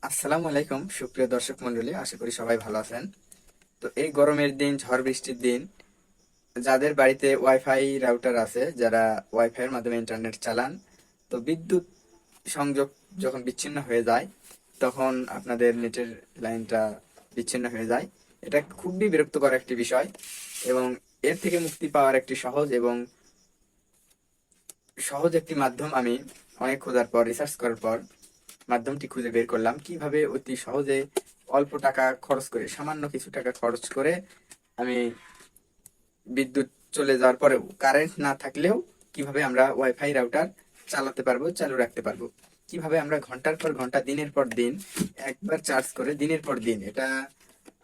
আসসালামু আলাইকুম সুপ্রিয় দর্শক মন্ডলী, আশা করি সবাই ভালো আছেন। তো এই গরমের দিন, ঝড় বৃষ্টির দিন, যাদের বাড়িতে ওয়াইফাই রাউটার আছে, যারা ওয়াইফাই এর মাধ্যমে ইন্টারনেট চালান, তো বিদ্যুৎ সংযোগ যখন বিচ্ছিন্ন হয়ে যায়, তখন আপনাদের নেটের লাইনটা বিচ্ছিন্ন হয়ে যায়। এটা খুবই বিরক্তকর একটি বিষয়, এবং এর থেকে মুক্তি পাওয়ার একটি সহজ একটি মাধ্যম আমি অনেক খোঁজার পর, রিসার্চ করার পর মাধ্যমটি খুঁজে বের করলাম, কিভাবে অতি সহজে অল্প টাকা খরচ করে, সামান্য কিছু টাকা খরচ করে আমি বিদ্যুৎ চলে যাওয়ার পরেও, কারেন্ট না থাকলেও কিভাবে আমরা ওয়াইফাই রাউটার চালাতে পারবো, চালু রাখতে পারবো, কিভাবে আমরা ঘন্টার পর ঘন্টা, দিনের পর দিন একবার চার্জ করে দিনের পর দিন। এটা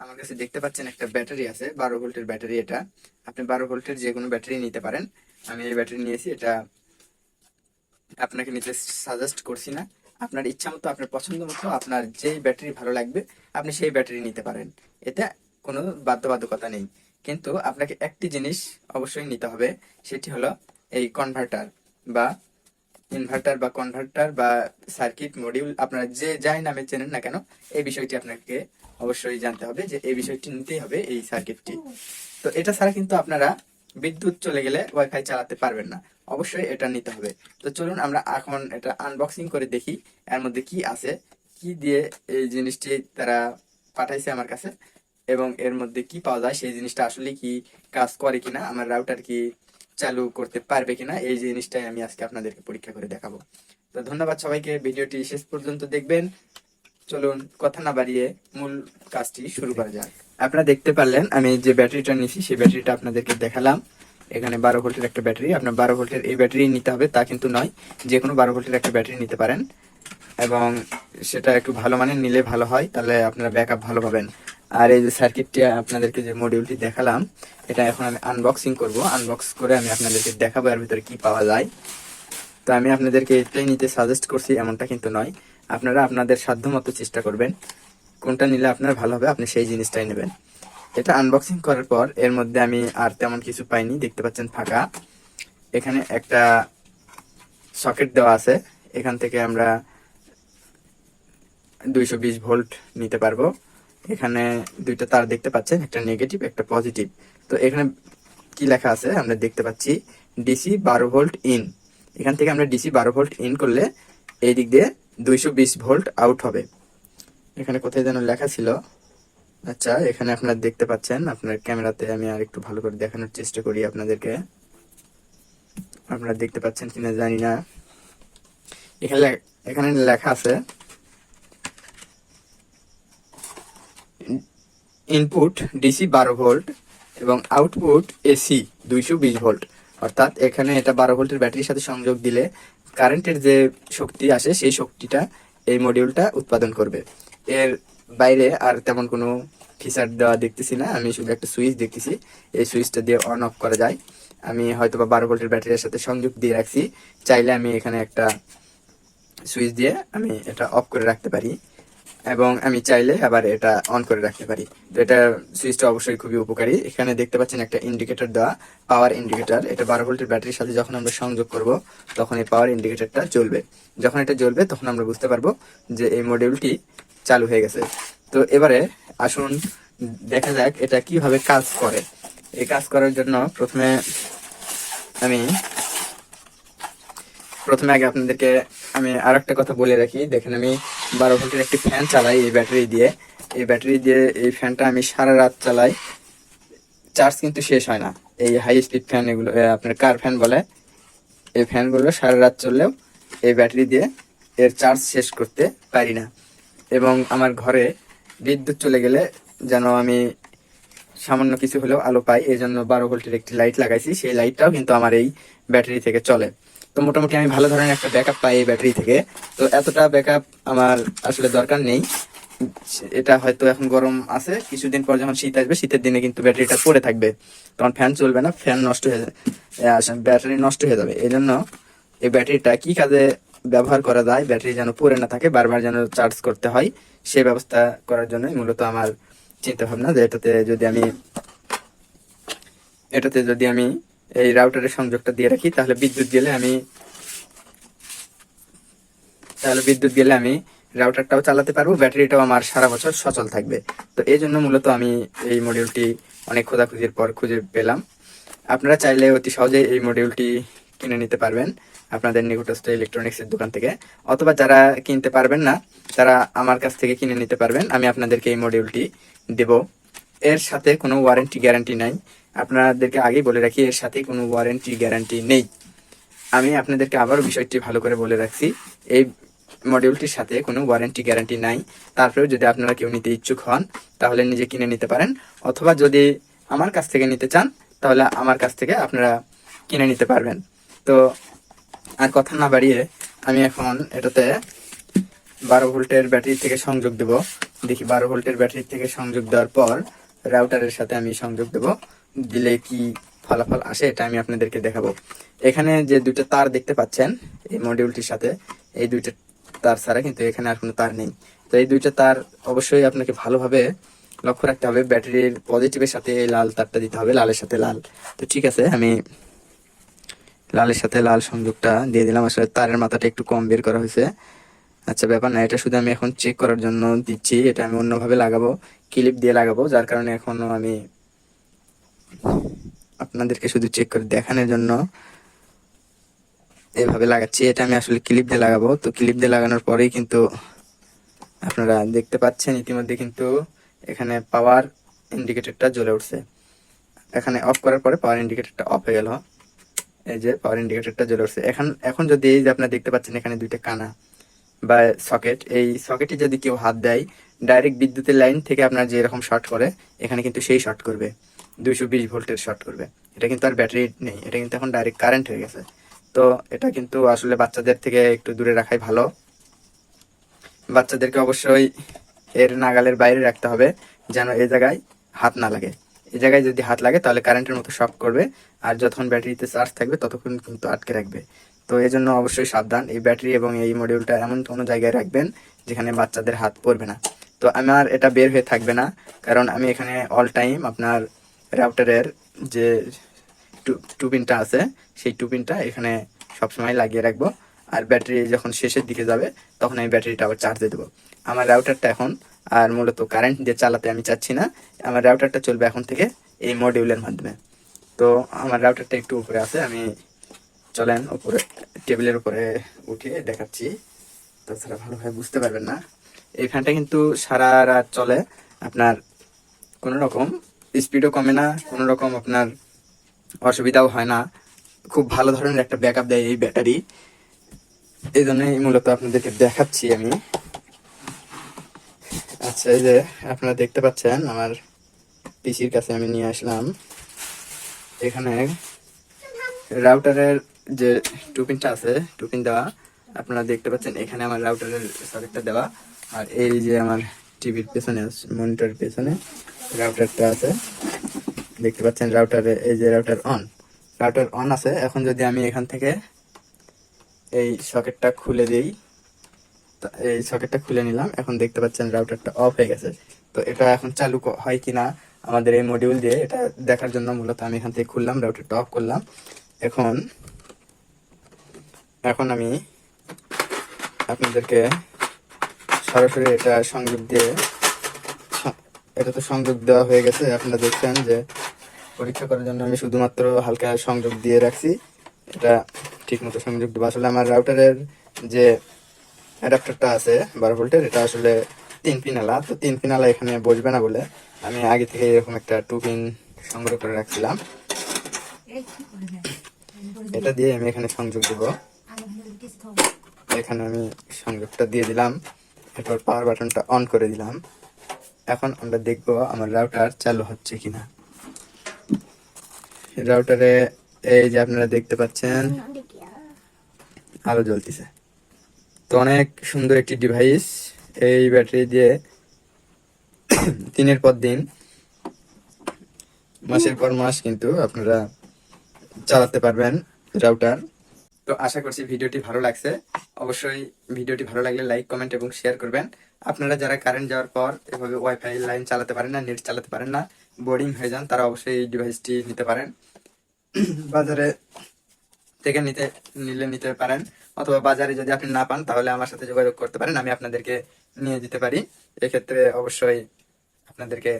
আমার কাছে দেখতে পাচ্ছেন একটা ব্যাটারি আছে, 12 ভোল্টের ব্যাটারি। এটা আপনি 12 ভোল্টের যে কোনো ব্যাটারি নিতে পারেন। আমি এই ব্যাটারি নিয়েছি, এটা আপনাকে নিতে সাজেস্ট করছি না। আপনার ইচ্ছা মতো, আপনার পছন্দ মতো, আপনার যেই ব্যাটারি ভালো লাগবে আপনি সেই ব্যাটারি নিতে পারেন। এতে কোনো বাধ্যবাধকতা নেই। কিন্তু আপনাকে একটি জিনিস অবশ্যই নিতে হবে, সেটি হলো এই কনভার্টার বা কনভার্টার বা সার্কিট মডিউল, আপনারা যে যাই নামে চেনেন না কেন, এই বিষয়টি আপনাকে অবশ্যই জানতে হবে, যে এই বিষয়টি নিতেই হবে, এই সার্কিটটি। তো এটা ছাড়া কিন্তু আপনারা বিদ্যুৎ চলে গেলে ওয়াইফাই চালাতে পারবেন না। অবশ্যই এটা নিতে হবে। তো চলুন আমরা এখন এটা আনবক্সিং করে দেখি এর মধ্যে কি আছে, কি দিয়ে এই জিনিসটি তারা পাঠাইছে আমার কাছে, এবং এর মধ্যে কি পাওয়া যায়, সেই জিনিসটা আসলে কি কাজ করে কিনা, আমার রাউটার কি চালু করতে পারবে কিনা, এই জিনিসটাই আমি আজকে আপনাদেরকে পরীক্ষা করে দেখাবো। তো ধন্যবাদ সবাইকে, ভিডিওটি শেষ পর্যন্ত দেখবেন। চলুন কথা না বাড়িয়ে মূল কাজটি শুরু করা যাক। আপনারা দেখতে পারলেন আমি যে ব্যাটারিটা নিয়েছি, সেই ব্যাটারিটা আপনাদেরকে দেখালাম। এখানে 12 ভোল্টের একটা ব্যাটারি। আপনার 12 ভোল্টের এই ব্যাটারি নিতে হবে তা কিন্তু নয়, যে কোনো 12 ভোল্টের একটা ব্যাটারি নিতে পারেন, এবং সেটা একটু ভালো মানের নিলে ভালো হয়, তাহলে আপনারা ব্যাকআপ ভালো পাবেন। আর এই যে সার্কিটটি আপনাদেরকে যে মডিউলটি দেখালাম, এটা এখন আমি আনবক্সিং করব। আনবক্স করে আমি আপনাদেরকে দেখাবো এর ভিতরে কি পাওয়া যায়। তো আমি আপনাদেরকে এটাই নিতে সাজেস্ট করছি এমনটা কিন্তু নয়, আপনারা আপনাদের সাধ্য মতো চেষ্টা করবেন, কোনটা নিলে আপনার ভালো হবে আপনি সেই জিনিসটাই নেবেন। এটা আনবক্সিং করার পর এর মধ্যে আমি আর তেমন কিছু পাইনি, দেখতে পাচ্ছেন ফাঁকা। এখানে একটা সকেট দেওয়া আছে, এখান থেকে আমরা 220 ভোল্ট নিতে পারবো। এখানে দুইটা তার দেখতে পাচ্ছেন, একটা নেগেটিভ একটা পজিটিভ। তো এখানে কি লেখা আছে আমরা দেখতে পাচ্ছি, ডিসি 12 ভোল্ট ইন। এখান থেকে আমরা ডিসি 12 ভোল্ট ইন করলে এই দিক দিয়ে 220 ভোল্ট আউট হবে। এখানে কোথায় যেন লেখা ছিল, আচ্ছা এখানে আপনারা দেখতে পাচ্ছেন, আপনার ক্যামেরাতে আমি আর একটু ভালো করে দেখানোর চেষ্টা করি আপনাদেরকে, আপনারা দেখতে পাচ্ছেন কিনা জানি না। এখানে এখানে লেখা আছে ইনপুট ডিসি 12 ভোল্ট এবং আউটপুট এসি 220 ভোল্ট। অর্থাৎ এখানে এটা 12 ভোল্টের ব্যাটারির সাথে সংযোগ দিলে কারেন্টের যে শক্তি আসে, সেই শক্তিটা এই মডিউলটা উৎপাদন করবে। এর বাইরে আর তেমন কোনো ফিচার দেওয়া দেখতেছি না, আমি শুধু একটা সুইচ দেখতেছি, এই সুইচটা দিয়ে অন অফ করা যায়। আমি হয়তো বা 12 ভোল্টের ব্যাটারির সাথে সংযোগ দিয়ে রাখছি, চাইলে আমি এখানে একটা সুইচ দিয়ে আমি এটা অফ করে রাখতে পারি, এবং আমি চাইলে আবার এটা অন করে রাখতে পারি। তো এটা সুইচটা অবশ্যই খুবই উপকারী। এখানে দেখতে পাচ্ছেন একটা ইন্ডিকেটর দেওয়া, পাওয়ার ইন্ডিকেটর। এটা 12 ভোল্টের ব্যাটারির সাথে যখন আমরা সংযোগ করব, তখন এই পাওয়ার ইন্ডিকেটরটা জ্বলবে। যখন এটা জ্বলবে তখন আমরা বুঝতে পারবো যে এই মডিউলটি চালু হয়ে গেছে। তো এবারে আসুন দেখা যাক এটা কিভাবে কাজ করে। এই কাজ করার জন্য আমি প্রথমে আগে আপনাদেরকে আমি আর একটা কথা বলে রাখি। দেখেন, আমি 12 ভোল্টের একটি ফ্যান চালাই এই ব্যাটারি দিয়ে। এই ফ্যানটা আমি সারা রাত চালাই, চার্জ কিন্তু শেষ হয় না। এই হাই স্পিড ফ্যান, এগুলো আপনার কার ফ্যান বলে, এই ফ্যানগুলো সারা রাত চললেও এই ব্যাটারি দিয়ে এর চার্জ শেষ করতে পারি না। এবং আমার ঘরে বিদ্যুৎ চলে গেলে যেন আমি সামান্য কিছু হলেও আলো পাই, এই জন্য 12 ভোল্টের একটি লাইট লাগাইছি। সেই লাইটটাও কিন্তু আমার এই ব্যাটারি থেকে চলে। তো মোটামুটি আমি ভালো ধরনের একটা ব্যাকআপ পাই এই ব্যাটারি থেকে। তো এতটা ব্যাকআপ আমার আসলে দরকার নেই। এটা হয়তো এখন গরম আছে, কিছুদিন পর যখন শীত আসবে, শীতের দিনে কিন্তু ব্যাটারিটা পড়ে থাকবে, তখন ফ্যান চলবে না, ফ্যান নষ্ট হয়ে যাবে, ব্যাটারি নষ্ট হয়ে যাবে। এই জন্য এই ব্যাটারিটা কি কাজে ব্যবহার করা যায়, ব্যাটারি যেন পড়ে না থাকে, বারবার যেন চার্জ করতে হয়, সেই ব্যবস্থা করার জন্যই মূলত আমার চিন্তা ভাবনা, যে এটাতে যদি আমি এই রাউটারের সংযোগটা দিয়ে রাখি, তাহলে বিদ্যুৎ গেলে আমি রাউটারটাও চালাতে পারবো, ব্যাটারিটাও আমার সারা বছর সচল থাকবে। তো এই জন্য মূলত আমি এই মডিউলটি অনেক খোঁজাখুঁজির পর খুঁজে পেলাম। আপনারা চাইলে অতি সহজে এই মডিউলটি কিনে নিতে পারবেন আপনাদের নিকটস্থ ইলেকট্রনিক্সের দোকান থেকে, অথবা যারা কিনতে পারবেন না তারা আমার কাছ থেকে কিনে নিতে পারবেন। আমি আপনাদেরকে এই মডিউলটি দেব। এর সাথে কোনো ওয়ারেন্টি গ্যারান্টি নাই, আপনাদেরকে আগেই বলে রাখি, এর সাথে কোনো ওয়ারেন্টি গ্যারান্টি নেই। আমি আপনাদেরকে আবারও বিষয়টি ভালো করে বলে রাখছি, এই মডিউলটির সাথে কোনো ওয়ারেন্টি গ্যারান্টি নাই। তারপরেও যদি আপনারা কেউ নিতে ইচ্ছুক হন তাহলে নিজে কিনে নিতে পারেন, অথবা যদি আমার কাছ থেকে নিতে চান তাহলে আমার কাছ থেকে আপনারা কিনে নিতে পারবেন। তো আর কথা না বাড়িয়ে আমি এখন এটাতে 12 ভোল্টের ব্যাটারি থেকে সংযোগ দেব। দেখি 12 ভোল্টের ব্যাটারি থেকে সংযোগ দেওয়ার পর রাউটারের সাথে আমি সংযোগ দেব, দিলে কি ফলাফল আসে এটা আমি আপনাদেরকে দেখাবো। এখানে যে দুটো তার দেখতে পাচ্ছেন এই মডিউলটির সাথে, এই দুইটা তার ছাড়া কিন্তু এখানে আর কোনো তার নেই। তো এই দুইটা তার অবশ্যই আপনাকে ভালোভাবে লক্ষ্য রাখতে হবে, ব্যাটারির পজিটিভের সাথে এই লাল তারটা দিতে হবে, লালের সাথে লাল। তো ঠিক আছে, আমি লালের সাথে লাল সংযোগটা দিয়ে দিলাম। আসলে তারের মাথাটা একটু কম বের করা হয়েছে, আচ্ছা ব্যাপার না, এটা শুধু আমি এখন চেক করার জন্য দিচ্ছি। এটা আমি অন্যভাবে লাগাবো, ক্লিপ দিয়ে লাগাবো, যার কারণে এখনো আমি আপনাদেরকে শুধু চেক করে দেখানোর জন্য এভাবে লাগাচ্ছি। এটা আমি আসলে ক্লিপ দিয়ে লাগাবো। তো ক্লিপ দিয়ে লাগানোর পরেই কিন্তু আপনারা দেখতে পাচ্ছেন ইতিমধ্যে কিন্তু এখানে পাওয়ার ইন্ডিকেটরটা জ্বলে উঠছে। এখানে অফ করার পরে পাওয়ার ইন্ডিকেটরটা অফ হয়ে গেল, এই যে পাওয়ার ইন্ডিকেটরটা জ্বলে উঠছে। এখন যদি এই যে আপনারা দেখতে পাচ্ছেন এখানে দুইটা কানা বা সকেট, এই সকেটে যদি কেউ হাত দেয় ডাইরেক্ট বিদ্যুতের লাইন থেকে আপনার যে এরকম শর্ট করে এখানে কিন্তু সেই শর্ট করবে, 220 ভোল্টের শর্ট করবে। এটা কিন্তু আর ব্যাটারি নেই, এটা কিন্তু এখন ডাইরেক্ট কারেন্ট হয়ে গেছে। তো এটা কিন্তু আসলে বাচ্চাদের থেকে একটু দূরে রাখাই ভালো। বাচ্চাদেরকে অবশ্যই এর নাগালের বাইরে রাখতে হবে, যেন এই জায়গায় হাত না লাগে। এই জায়গায় যদি হাত লাগে তাহলে কারেন্টের মতো শক করবে, আর যতক্ষণ ব্যাটারিতে চার্জ থাকবে ততক্ষণ কিন্তু আটকে রাখবে। তো এই জন্য অবশ্যই সাবধান, এই ব্যাটারি এবং এই মডিউলটা এমন কোনো জায়গায় রাখবেন যেখানে বাচ্চাদের হাত পড়বে না। তো আমার এটা বের হয়ে থাকবে না, কারণ আমি এখানে অল টাইম আপনার রাউটারের যে টু পিনটা আছে সেই টু পিনটা এখানে সবসময় লাগিয়ে রাখবো। আর ব্যাটারি যখন শেষের দিকে যাবে তখন আমি ব্যাটারিটা আবার চার্জে দেবো। আমার রাউটারটা এখন আর মূলত কারেন্ট দিয়ে চালাতে আমি চাচ্ছি না, আমার রাউটারটা চলবে এখন থেকে এই মডিউলের মাধ্যমে। তো আমার রাউটারটা একটু উপরে আছে, আমি চলেন উপরে টেবিলের উপরে উঠে দেখাচ্ছি, তাছাড়া ভালোভাবে বুঝতে পারবেন না। এই ফ্যানটা কিন্তু সারা রাত চলে, আপনার কোনো রকম স্পিডও কমে না, কোনো রকম আপনার অসুবিধাও হয় না, খুব ভালো ধরনের একটা ব্যাকআপ দেয় এই ব্যাটারি। এই জন্যই মূলত আপনাদেরকে দেখাচ্ছি আমি। আচ্ছা, এই যে আপনারা দেখতে পাচ্ছেন আমার পিসির কাছে আমি নিয়ে আসলাম। এখানে রাউটারের যে টুপিনটা আছে, টুপিন দেওয়া আপনারা দেখতে পাচ্ছেন, এখানে আমার রাউটারের সকেটটা দেওয়া, আর এই যে আমার টিভির পেছনে মনিটরের পেছনে রাউটারটা আছে, দেখতে পাচ্ছেন রাউটারে এই যে রাউটার অন আছে। এখন যদি আমি এখান থেকে এই সকেটটা খুলে দিই, এই সকেটটা খুলে নিলাম, এখন দেখতে পাচ্ছেন রাউটারটা অফ হয়ে গেছে। তো এটা এখন চালু হয় কিনা আমাদের এই মডিউল দিয়ে এটা দেখার জন্য মূলত আমি এখান থেকে খুললাম, রাউটারটা অফ করলাম। এখন আমি আপনাদেরকে সরাসরি এটা সংযোগ দিয়ে, এটা তো সংযোগ দেওয়া হয়ে গেছে, আপনারা দেখছেন যে পরীক্ষা করার জন্য আমি শুধুমাত্র হালকা সংযোগ দিয়ে রাখছি, এটা ঠিক মতো সংযোগ দেবো। আসলে আমার রাউটারের যে অ্যাডাপ্টারটা আছে 12 ভোল্টের, এটা আসলে 3 পিনালা, তো 3 পিনালা এখানে বসবে না বলে আমি আগে থেকে এরকম একটা 2 পিন সংগ্রহ করে রাখছিলাম। এটা দিয়ে আমি এখানে সংযোগ দেব, এখানে আমি সংযোগটা দিয়ে দিলাম, এরপর পাওয়ার বাটনটা অন করে দিলাম। এখন আমরা দেখব আমার রাউটার চালু হচ্ছে কিনা। রাউটারে এই যে আপনারা দেখতে পাচ্ছেন আলো জ্বলতেছে। তো অনেক সুন্দর একটি ডিভাইস, এই ব্যাটারি দিয়ে দিনের পর দিন মাসের পর মাস কিন্তু আপনারা চালাতে পারবেন রাউটার। তো আশা করছি ভিডিওটি ভালো লাগছে, অবশ্যই ভিডিওটি ভালো লাগলে লাইক, কমেন্ট এবং শেয়ার করবেন। আপনারা যারা কারেন্ট যাওয়ার পর এভাবে ওয়াইফাই লাইন চালাতে পারেন না, নেট চালাতে পারেন না, বোরিং হয়ে যান, তারা অবশ্যই এই ডিভাইসটি নিতে পারেন। বাজারে থেকে নিতে পারেন, অথবা বাজারে যদি আপনি না পান তাহলে আমার সাথে যোগাযোগ করতে পারেন, আমি আপনাদেরকে নিয়ে দিতে পারি। এক্ষেত্রে অবশ্যই আপনাদেরকে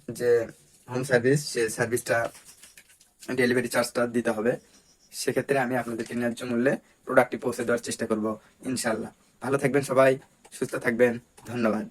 যে হোম সার্ভিস, সে সার্ভিসটা ডেলিভারি চার্জটা দিতে হবে। সেক্ষেত্রে আমি আপনাদেরকে ন্যায্য মূল্যে প্রোডাক্টটি পৌঁছে দেওয়ার চেষ্টা করব ইনশাল্লাহ। ভালো থাকবেন সবাই, সুস্থ থাকবেন, ধন্যবাদ।